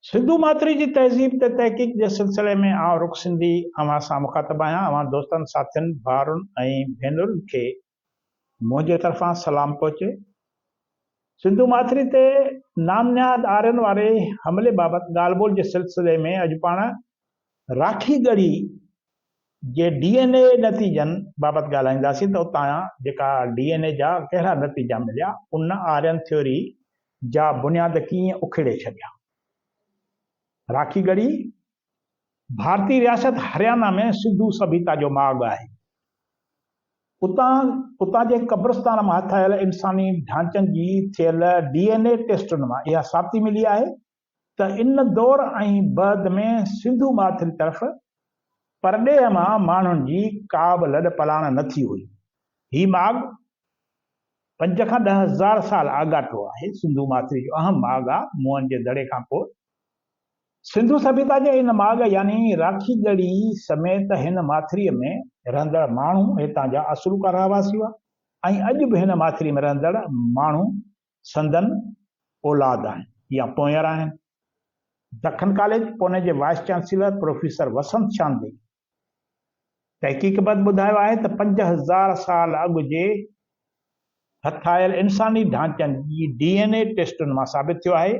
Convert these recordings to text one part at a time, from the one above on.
सिंधु मात्री जी तहज़ीब ते तहक़ीक़ जे सिलसिले में रुख सिंधी अवां सां मुखातब आहियां। अवां दोस्तनि साथियुनि भाउरुनि ऐं भेनरुनि खे मुंहिंजे तरफ़ां सलाम पहुचे। सिंधु मात्री ते नामनिहाद आर्यनि वारे हमले बाबति ॻाल्हि ॿोल जे सिलसिले में अॼु पाण राखी गढ़ी जे DNA नतीजनि बाबति ॻाल्हाईंदासीं त उतां जेका DNA जा कहिड़ा नतीजा मिलिया, उन आर्यन थ्योरी जा बुनियाद कीअं उखेड़े छॾिया। राखी गढ़ी भारतीय रियासत हरियाणा में सिंधु सभ्यता जो माॻ आहे। उतां जे कब्रिस्तान मां हथायल इंसानी ढांचनि जी थियल DNA टेस्टुनि मां इहा साबिती मिली आहे त इन दौर ऐं बैदि में सिंधु माथिरी तरफ़ परॾेह मां माण्हुनि जी का बि लॾ पलाण न थी हुई। ही माॻ 5 खां 10 हज़ार साल आॻाटो आहे। सिंधु माथिरी जो अहम माॻ आहे। मुअनि जे दड़े खां पोइ सिंधु सभ्यता जे इन माॻ यानी राखी गढ़ी समेत हिन माथिरीअ में रहंदड़ माण्हू हितां जा असुलका रहवासी हुआ ऐं अॼु बि हिन माथिरी में रहंदड़ माण्हू संदन औलाद आहिनि या पोयर आहिनि। दखन कॉलेज पुणे जे वाइस चांसलर प्रोफेसर वसंत चांदे तहक़ीक़ बद ॿुधायो आहे त 5000 साल अॻु जे हथायल इंसानी ढांचनि जी DNA टेस्टुनि मां साबित थियो आहे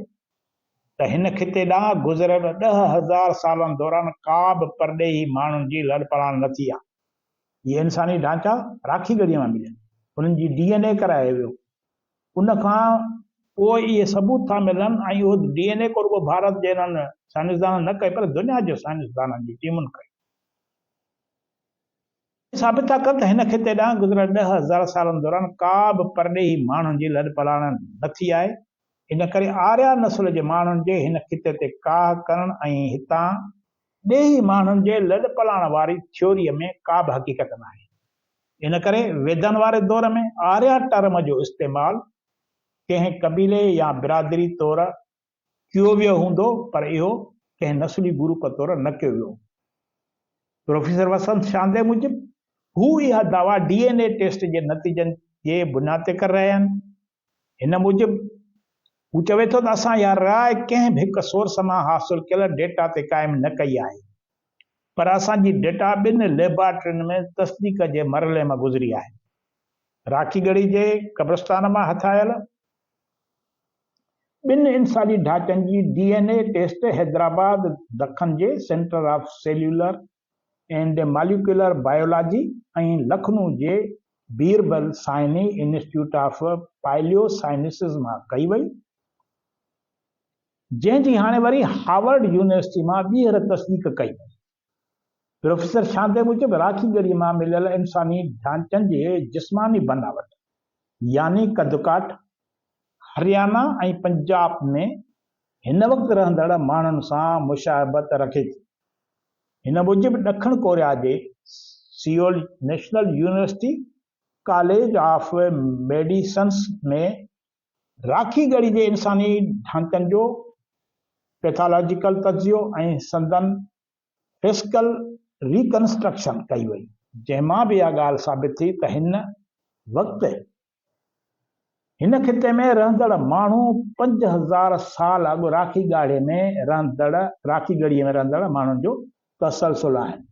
त हिन खिते ॾांहुं गुज़िरियल 10,000 सालनि दौरान का बि परॾेही माण्हुनि जी लॾ पलाण न थी आहे। इहे इंसानी ढांचा राखी गढ़ीअ मां मिलिया, उन्हनि जी DNA करायो वियो। उन खां पोइ इहे सबूत था मिलनि ऐं उहो DNA को रुॻो भारत जे इन्हनि साइंसदाननि न कई पर दुनिया जे साइंसदाननि जी टीमुनि कई। साबित था कनि त हिन खिते ॾांहुं गुज़िरियल 10,000 सालनि दौरान का बि परॾेही माण्हुनि जी लॾ पलाण न थी आहे। इन करे आर्या नस्ल जे माण्हुनि जे हिन खिते ते काह करण ऐं हितां ॾेही माण्हुनि जे लॾ पलाण वारी थ्योरीअ में का बि हक़ीक़त न आहे। इन करे वेदनि वारे दौर में आर्या टर्म जो इस्तेमालु कंहिं कबीले या बिरादरी तौरु कयो वियो हूंदो पर इहो कंहिं नस्ली ग्रुप तौरु न कयो वियो। प्रोफेसर वसंत चांदे मूजिबि हू इहा दावा DNA टेस्ट जे नतीजनि जे बुनियाद ते करे रहिया आहिनि। हिन मूजिबि हू चवे थो त असां इहा राय कंहिं बि हिकु सोर्स मां हासिल कयल डेटा ते क़ाइमु न कई आहे, पर असांजी डेटा 2 लेबोरेटरियुनि में तस्दीक जे मरहले मां गुज़री आहे। राखी गढ़ी जे कब्रिस्तान मां हथायल 2 इंसानी ढांचनि जी DNA टेस्ट हैदराबाद दखन जे centre of cellular and molecular biology ऐं लखनऊ जे Birbal Sahni institute of palaeosciences मां कई वई, जंहिंजी हाणे वरी हार्वर्ड यूनिवर्सिटी मां ॿीहर तस्दीक कई वई। प्रोफेसर चांदे मूजिबि राखी गढ़ी मां मिलियल इंसानी ढांचनि जे जिस्मानी बनावट यानी कदकाठ हरियाणा ऐं पंजाब में हिन वक़्तु रहंदड़ माण्हुनि सां मुशाबत रखे थी। हिन मूजिबि ॾखण Korea J Seoul national university college of medicines में राखी गढ़ी जे इंसानी ढांचनि जो पैथोलॉजिकल तजियो ऐं संदन फिजिकल रिकंस्ट्रक्शन कई वई, जंहिंमां बि इहा ॻाल्हि साबित थी त हिन वक़्तु हिन खिते में रहंदड़ माण्हू 5000 साल अॻु राखी गढ़ीअ में रहंदड़ माण्हुनि जो तसलसुल आहिनि।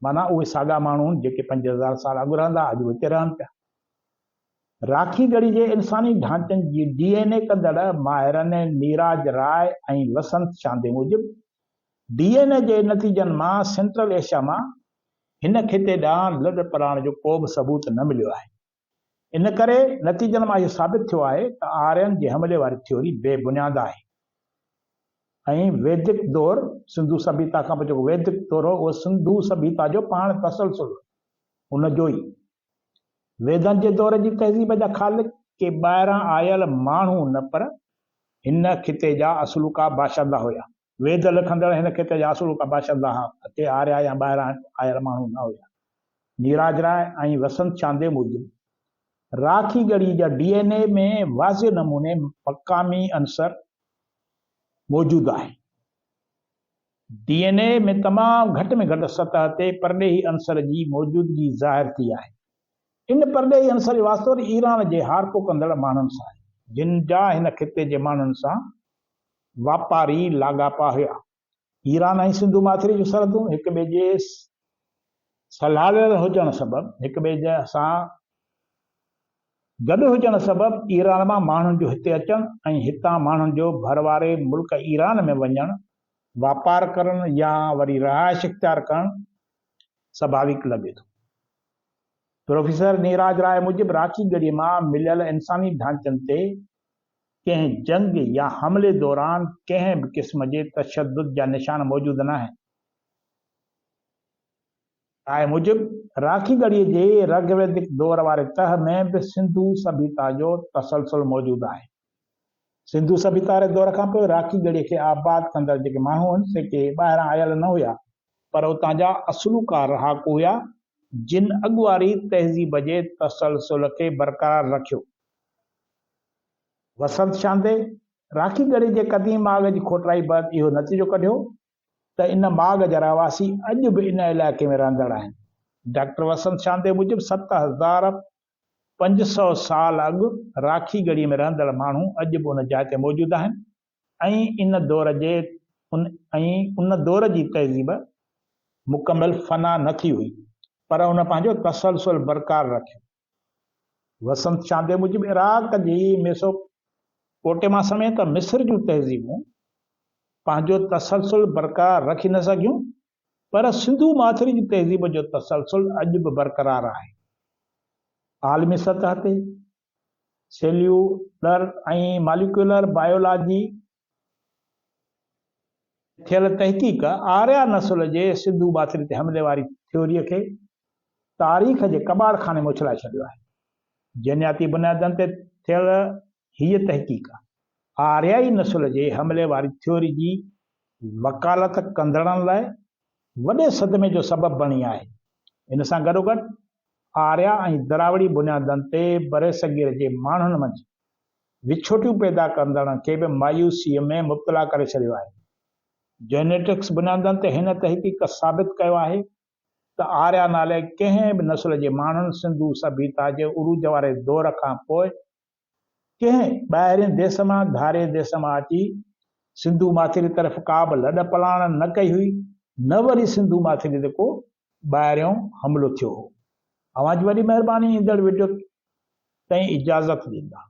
माना उहे साॻा माण्हू जेके 5000 साल अॻु रहंदा अॼु हिते रहनि पिया। राखी गढ़ी जे इंसानी ढांचनि जी DNA कंदड़ माहिरनि नीराज राय ऐं वसंत चांदे मूजिबि DNA जे नतीजनि मां सेंट्रल एशिया मां हिन खिते ॾांहुं लॾ पलाण जो को बि सबूत न मिलियो आहे। इन करे नतीजनि मां इहो साबित थियो आहे त आर्यन जे हमले वारी थ्योरी बेबुनियाद आहे ऐं वैदिक दौर सिंधु सभ्यता खां पोइ जेको वैदिक दौर हो उहो सिंधु सभ्यता जो पाण तसलसुल उन जो ई वेदनि जे दौर जी तहज़ीब जा ख़ालिक के ॿाहिरां आयल माण्हू न पर हिन खिते जा असुलका बाशिंदा हुया। वेद लिखंदड़ हिन खिते जा असुलका बाशिंदा हुआ, के आर्या या ॿाहिरां आयल माण्हू न हुया। नीराज राय ऐं वसंत चांदे मूजिबि राखी गढ़ी जा DNA में वाज़े नमूने मक़ामी अंसर मौजूदु आहे। DNA में तमामु घटि में घटि सतह ते परॾेही अंसर जी मौजूदगी ज़ाहिर थी आहे। इन परॾेही अंसर जो वास्तो ईरान जे हारको कंदड़ माण्हुनि सां आहे, जिन जा हिन खिते जे माण्हुनि सां वापारी लाॻापा हुआ। ईरान ऐं सिंधु माथिरी जूं सरहदूं हिक ॿिए जे सलाहियल हुजण सबबि हिक ॿिए जे सां गॾु हुजण सबबि ईरान मां माण्हुनि जो हिते अचणु ऐं हितां माण्हुनि जो भर वारे मुल्क ईरान में वञणु, वापार करणु या वरी रहाइश इख्तियार करणु स्वाभाविक लॻे थो। प्रोफेसर नीराज राय मूजिबि राखी गढ़ीअ मां मिलियल इंसानी ढांचनि ते कंहिं जंग या हमले दौरान कंहिं बि क़िस्म जे तशद्दुद जा निशान मौजूदु न आहिनि। राय मूजिबि राखी गढ़ीअ जे रगवैदिक दौर वारे तह में बि सिंधु सभ्यता जो तसलसल मौजूदु आहे। सिंधु सभ्यता वारे दौर खां पोइ राखी गढ़ीअ खे आबाद कंदड़ जेके माण्हू आहिनि से के ॿाहिरां आयल न हुया, पर उतां जा असलूकार रहाकू हुया जिन अॻुवारी तहज़ीब जे तसलसल खे बरक़रार रखियो। वसंत शांदे राखी गढ़ी जे क़दीम माॻ जी खोटराई बैदि इहो नतीजो कढियो त इन माॻ जा रहवासी अॼु बि इन इलाइक़े में रहंदड़ आहिनि। डॉक्टर वसंत शांदे मूजिबि 7500 साल अॻु राखी गढ़ी में रहंदड़ माण्हू अॼु बि उन जाइ ते मौजूदु आहिनि ऐं उन दौर जी तहज़ीब मुकमिल फना न थी हुई, पर उन पंहिंजो तसलसल बरक़रार रखियो। वसंत शांदे मूजिबि इराक जी मेसोपोटेमा समेत मिस्र जूं तहज़ीबूं पंहिंजो तसलसल बरक़रार रखी न सघियूं, पर सिंधु माथिरी जी तहज़ीब जो तसलसल अॼु बि बरक़रार आहे। आलमी सतह ते सेल्यूलर ऐं मालिक्यूलर बायोलॉजी थियल तहक़ीक़ आर्या नस्ल जे सिंधु माथिरी ते हमले वारी थ्योरीअ खे तारीख़ जे कबाड़ खाने में उछलाए छॾियो आहे। जनियाती बुनियादनि ते थियल हीअ तहक़ीक़ आर्याई नस्ल जे हमले वारी थ्योरी जी वकालत कंदड़नि लाइ वॾे सदमे जो सबबु बणी आहे। इन सां गॾोगॾु आर्या ऐं द्राविड़ी बुनियादनि ते बरेसगीर जे माण्हुनि मंझि विछोटियूं पैदा कंदड़नि खे बि मायूसीअ में मुब्तला करे छॾियो आहे। जेनेटिक्स बुनियादनि ते हिन तहक़ीक़ साबित कयो आहे त आर्या नाले कंहिं बि नस्ल जे माण्हुनि सिंधु सभ्यता जे उरूज वारे दौर खां पोइ कंहिं ॿाहिरिएं देश मां धारे देश मां अची सिंधु माथिरी तरफ़ का बि लॾ पलाण न कई हुई, न वरी सिंधु माथिरी ते को ॿाहिरियों हमलो थियो हो। अवां जी वॾी महिरबानी ईंदड़ वीडियो ताईं इजाज़त ॾींदा।